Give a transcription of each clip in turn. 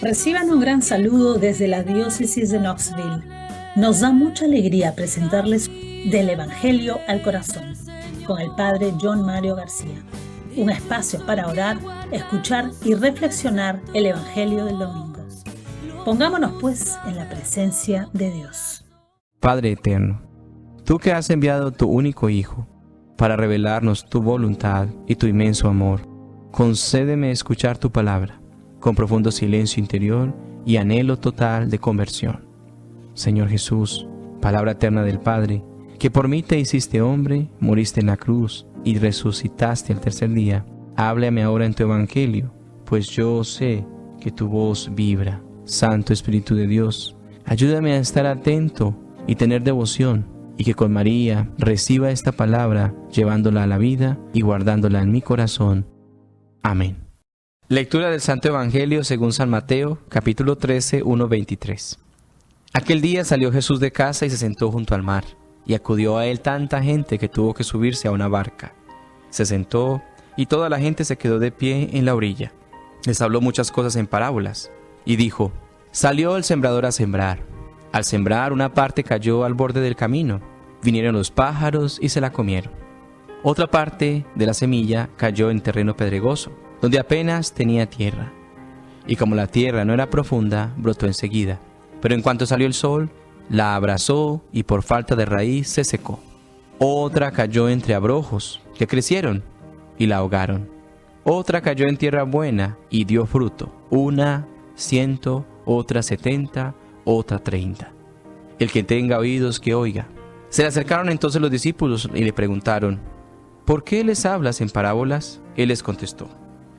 Reciban un gran saludo desde la diócesis de Knoxville. Nos da mucha alegría presentarles Del Evangelio al Corazón con el Padre John Mario García. Un espacio para orar, escuchar y reflexionar el Evangelio del domingo. Pongámonos pues en la presencia de Dios. Padre eterno, tú que has enviado tu único Hijo para revelarnos tu voluntad y tu inmenso amor, concédeme escuchar tu palabra con profundo silencio interior y anhelo total de conversión. Señor Jesús, palabra eterna del Padre, que por mí te hiciste hombre, moriste en la cruz y resucitaste al tercer día, háblame ahora en tu Evangelio, pues yo sé que tu voz vibra. Santo Espíritu de Dios, ayúdame a estar atento y tener devoción, y que con María reciba esta palabra, llevándola a la vida y guardándola en mi corazón. Amén. Lectura del Santo Evangelio según San Mateo, capítulo 13, 1-23. Aquel día salió Jesús de casa y se sentó junto al mar, y acudió a él tanta gente que tuvo que subirse a una barca. Se sentó, y toda la gente se quedó de pie en la orilla. Les habló muchas cosas en parábolas, y dijo: Salió el sembrador a sembrar. Al sembrar, una parte cayó al borde del camino. Vinieron los pájaros y se la comieron. Otra parte de la semilla cayó en terreno pedregoso, donde apenas tenía tierra. Y como la tierra no era profunda, brotó enseguida. Pero en cuanto salió el sol, la abrazó y por falta de raíz se secó. Otra cayó entre abrojos, que crecieron y la ahogaron. Otra cayó en tierra buena y dio fruto, una 100, otra 70, otra 30. El que tenga oídos que oiga. Se le acercaron entonces los discípulos y le preguntaron: ¿por qué les hablas en parábolas? Él les contestó: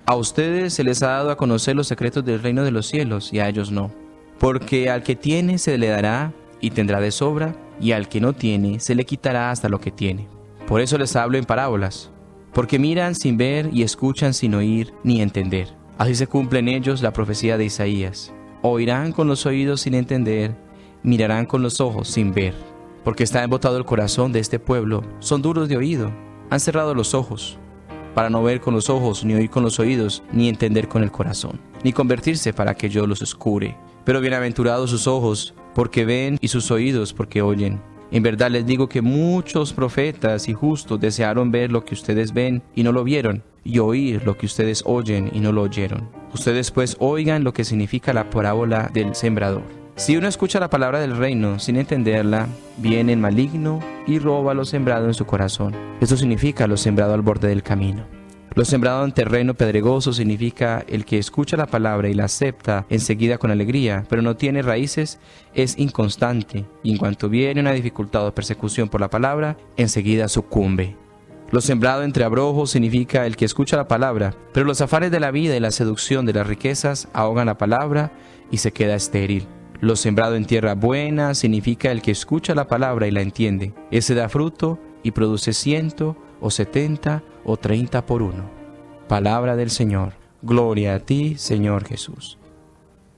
a ustedes se les ha dado a conocer los secretos del reino de los cielos, y a ellos no. Porque al que tiene se le dará y tendrá de sobra, y al que no tiene se le quitará hasta lo que tiene. Por eso les hablo en parábolas, porque miran sin ver y escuchan sin oír ni entender. Así se cumple en ellos la profecía de Isaías: oirán con los oídos sin entender, mirarán con los ojos sin ver. Porque está embotado el corazón de este pueblo, son duros de oído, han cerrado los ojos, para no ver con los ojos, ni oír con los oídos, ni entender con el corazón, ni convertirse para que yo los cure. Pero bienaventurados sus ojos, porque ven, y sus oídos, porque oyen. En verdad les digo que muchos profetas y justos desearon ver lo que ustedes ven, y no lo vieron, y oír lo que ustedes oyen, y no lo oyeron. Ustedes pues oigan lo que significa la parábola del sembrador. Si uno escucha la palabra del reino sin entenderla, viene el maligno y roba lo sembrado en su corazón. Esto significa lo sembrado al borde del camino. Lo sembrado en terreno pedregoso significa el que escucha la palabra y la acepta enseguida con alegría, pero no tiene raíces, es inconstante, y en cuanto viene una dificultad o persecución por la palabra, enseguida sucumbe. Lo sembrado entre abrojos significa el que escucha la palabra, pero los afanes de la vida y la seducción de las riquezas ahogan la palabra y se queda estéril. Lo sembrado en tierra buena significa el que escucha la palabra y la entiende. Ese da fruto y produce 100, o 70, o 30 por uno. Palabra del Señor. Gloria a ti, Señor Jesús.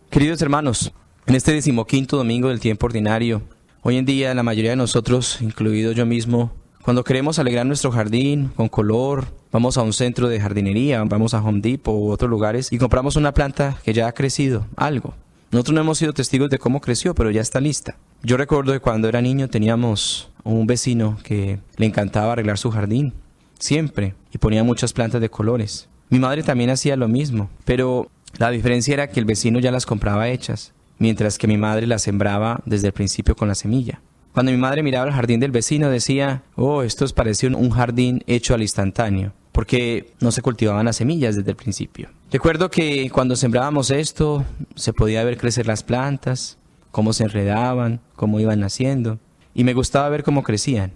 Queridos hermanos, en este 15º domingo del tiempo ordinario, hoy en día la mayoría de nosotros, incluido yo mismo, cuando queremos alegrar nuestro jardín con color, vamos a un centro de jardinería, vamos a Home Depot u otros lugares y compramos una planta que ya ha crecido, algo. Nosotros no hemos sido testigos de cómo creció, pero ya está lista. Yo recuerdo que cuando era niño teníamos un vecino que le encantaba arreglar su jardín, siempre, y ponía muchas plantas de colores. Mi madre también hacía lo mismo, pero la diferencia era que el vecino ya las compraba hechas, mientras que mi madre las sembraba desde el principio con la semilla. Cuando mi madre miraba el jardín del vecino decía: oh, esto parecía un jardín hecho al instantáneo, porque no se cultivaban las semillas desde el principio. Recuerdo que cuando sembrábamos esto, se podía ver crecer las plantas, cómo se enredaban, cómo iban naciendo, y me gustaba ver cómo crecían,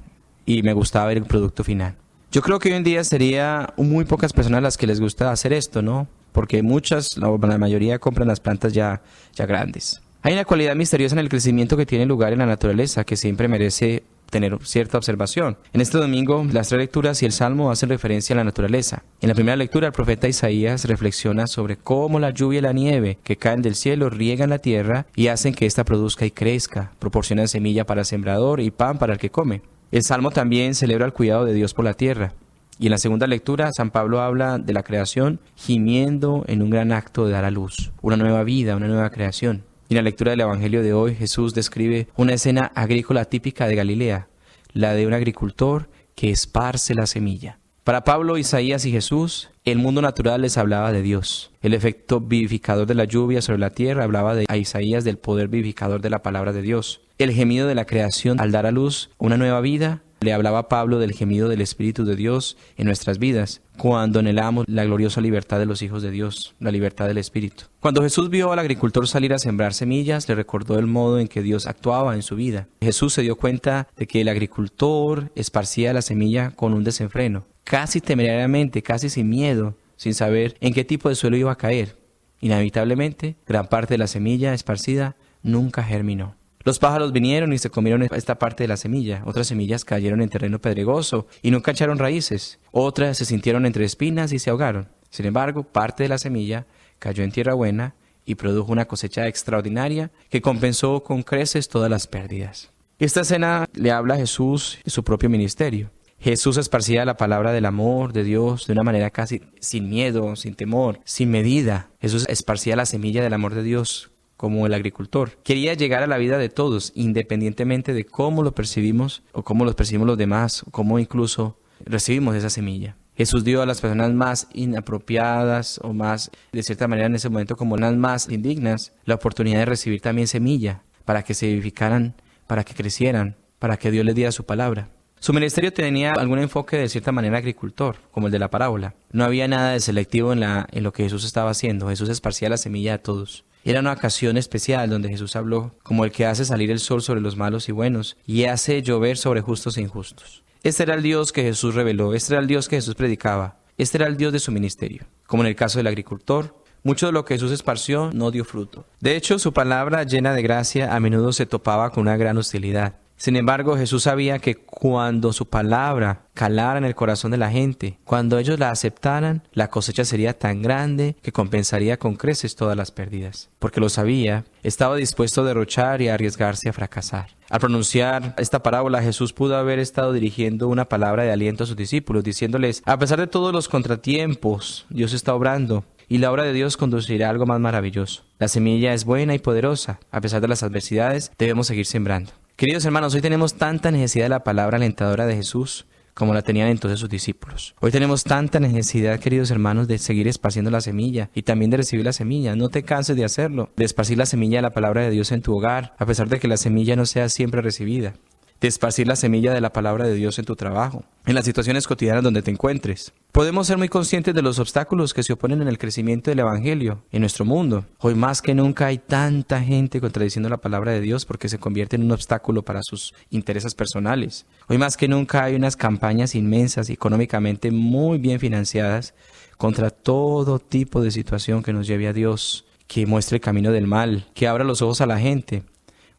y me gustaba ver el producto final. Yo creo que hoy en día sería muy pocas personas las que les gusta hacer esto, ¿no? Porque la mayoría compran las plantas ya grandes. Hay una cualidad misteriosa en el crecimiento que tiene lugar en la naturaleza que siempre merece tener cierta observación. En este domingo, las 3 lecturas y el Salmo hacen referencia a la naturaleza. En la primera lectura, el profeta Isaías reflexiona sobre cómo la lluvia y la nieve que caen del cielo riegan la tierra y hacen que ésta produzca y crezca, proporcionan semilla para el sembrador y pan para el que come. El Salmo también celebra el cuidado de Dios por la tierra. Y en la segunda lectura, San Pablo habla de la creación gimiendo en un gran acto de dar a luz, una nueva vida, una nueva creación. Y en la lectura del Evangelio de hoy, Jesús describe una escena agrícola típica de Galilea, la de un agricultor que esparce la semilla. Para Pablo, Isaías y Jesús, el mundo natural les hablaba de Dios. El efecto vivificador de la lluvia sobre la tierra hablaba a Isaías del poder vivificador de la palabra de Dios. El gemido de la creación al dar a luz una nueva vida, le hablaba a Pablo del gemido del Espíritu de Dios en nuestras vidas, cuando anhelamos la gloriosa libertad de los hijos de Dios, la libertad del Espíritu. Cuando Jesús vio al agricultor salir a sembrar semillas, le recordó el modo en que Dios actuaba en su vida. Jesús se dio cuenta de que el agricultor esparcía la semilla con un desenfreno, casi temerariamente, casi sin miedo, sin saber en qué tipo de suelo iba a caer. Inevitablemente, gran parte de la semilla esparcida nunca germinó. Los pájaros vinieron y se comieron esta parte de la semilla. Otras semillas cayeron en terreno pedregoso y nunca echaron raíces. Otras se sintieron entre espinas y se ahogaron. Sin embargo, parte de la semilla cayó en tierra buena y produjo una cosecha extraordinaria que compensó con creces todas las pérdidas. Esta escena le habla a Jesús y su propio ministerio. Jesús esparcía la palabra del amor de Dios de una manera casi sin miedo, sin temor, sin medida. Jesús esparcía la semilla del amor de Dios como el agricultor. Quería llegar a la vida de todos, independientemente de cómo lo percibimos o cómo lo percibimos los demás, o cómo incluso recibimos esa semilla. Jesús dio a las personas más inapropiadas o más, de cierta manera en ese momento, como las más indignas, la oportunidad de recibir también semilla para que se vivificaran, para que crecieran, para que Dios les diera su palabra. Su ministerio tenía algún enfoque de cierta manera agricultor, como el de la parábola. No había nada de selectivo en lo que Jesús estaba haciendo. Jesús esparcía la semilla a todos. Era una ocasión especial donde Jesús habló como el que hace salir el sol sobre los malos y buenos y hace llover sobre justos e injustos. Este era el Dios que Jesús reveló, este era el Dios que Jesús predicaba, este era el Dios de su ministerio. Como en el caso del agricultor, mucho de lo que Jesús esparció no dio fruto. De hecho, su palabra llena de gracia a menudo se topaba con una gran hostilidad. Sin embargo, Jesús sabía que cuando su palabra calara en el corazón de la gente, cuando ellos la aceptaran, la cosecha sería tan grande que compensaría con creces todas las pérdidas. Porque lo sabía, estaba dispuesto a derrochar y a arriesgarse a fracasar. Al pronunciar esta parábola, Jesús pudo haber estado dirigiendo una palabra de aliento a sus discípulos, diciéndoles, a pesar de todos los contratiempos, Dios está obrando. Y la obra de Dios conducirá a algo más maravilloso. La semilla es buena y poderosa. A pesar de las adversidades, debemos seguir sembrando. Queridos hermanos, hoy tenemos tanta necesidad de la palabra alentadora de Jesús como la tenían entonces sus discípulos. Hoy tenemos tanta necesidad, queridos hermanos, de seguir esparciendo la semilla y también de recibir la semilla. No te canses de hacerlo, de esparcir la semilla de la palabra de Dios en tu hogar, a pesar de que la semilla no sea siempre recibida. De esparcir la semilla de la palabra de Dios en tu trabajo, en las situaciones cotidianas donde te encuentres. Podemos ser muy conscientes de los obstáculos que se oponen en el crecimiento del Evangelio en nuestro mundo. Hoy más que nunca hay tanta gente contradiciendo la palabra de Dios porque se convierte en un obstáculo para sus intereses personales. Hoy más que nunca hay unas campañas inmensas, económicamente muy bien financiadas, contra todo tipo de situación que nos lleve a Dios, que muestre el camino del mal, que abra los ojos a la gente.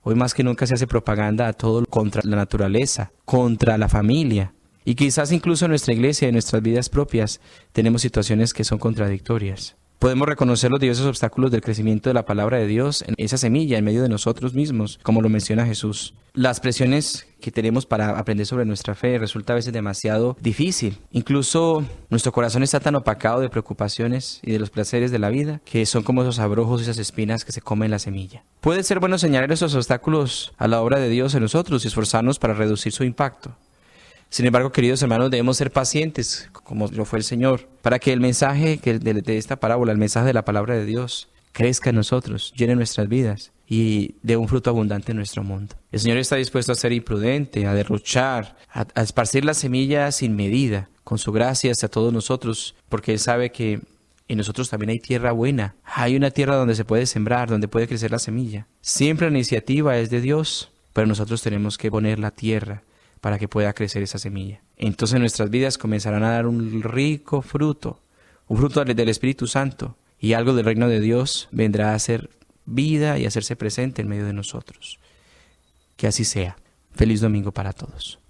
Hoy más que nunca se hace propaganda a todo contra la naturaleza, contra la familia. Y quizás incluso en nuestra iglesia, en nuestras vidas propias, tenemos situaciones que son contradictorias. Podemos reconocer los diversos obstáculos del crecimiento de la palabra de Dios en esa semilla, en medio de nosotros mismos, como lo menciona Jesús. Las presiones que tenemos para aprender sobre nuestra fe resulta a veces demasiado difícil. Incluso nuestro corazón está tan opacado de preocupaciones y de los placeres de la vida que son como esos abrojos y esas espinas que se comen la semilla. Puede ser bueno señalar esos obstáculos a la obra de Dios en nosotros y esforzarnos para reducir su impacto. Sin embargo, queridos hermanos, debemos ser pacientes, como lo fue el Señor, para que el mensaje de esta parábola, el mensaje de la palabra de Dios, crezca en nosotros, llene nuestras vidas y dé un fruto abundante en nuestro mundo. El Señor está dispuesto a ser imprudente, a derrochar, a esparcir la semilla sin medida, con su gracia hacia todos nosotros, porque Él sabe que en nosotros también hay tierra buena. Hay una tierra donde se puede sembrar, donde puede crecer la semilla. Siempre la iniciativa es de Dios, pero nosotros tenemos que poner la tierra para que pueda crecer esa semilla. Entonces nuestras vidas comenzarán a dar un rico fruto, un fruto del Espíritu Santo, y algo del reino de Dios vendrá a hacer vida y a hacerse presente en medio de nosotros. Que así sea. Feliz domingo para todos.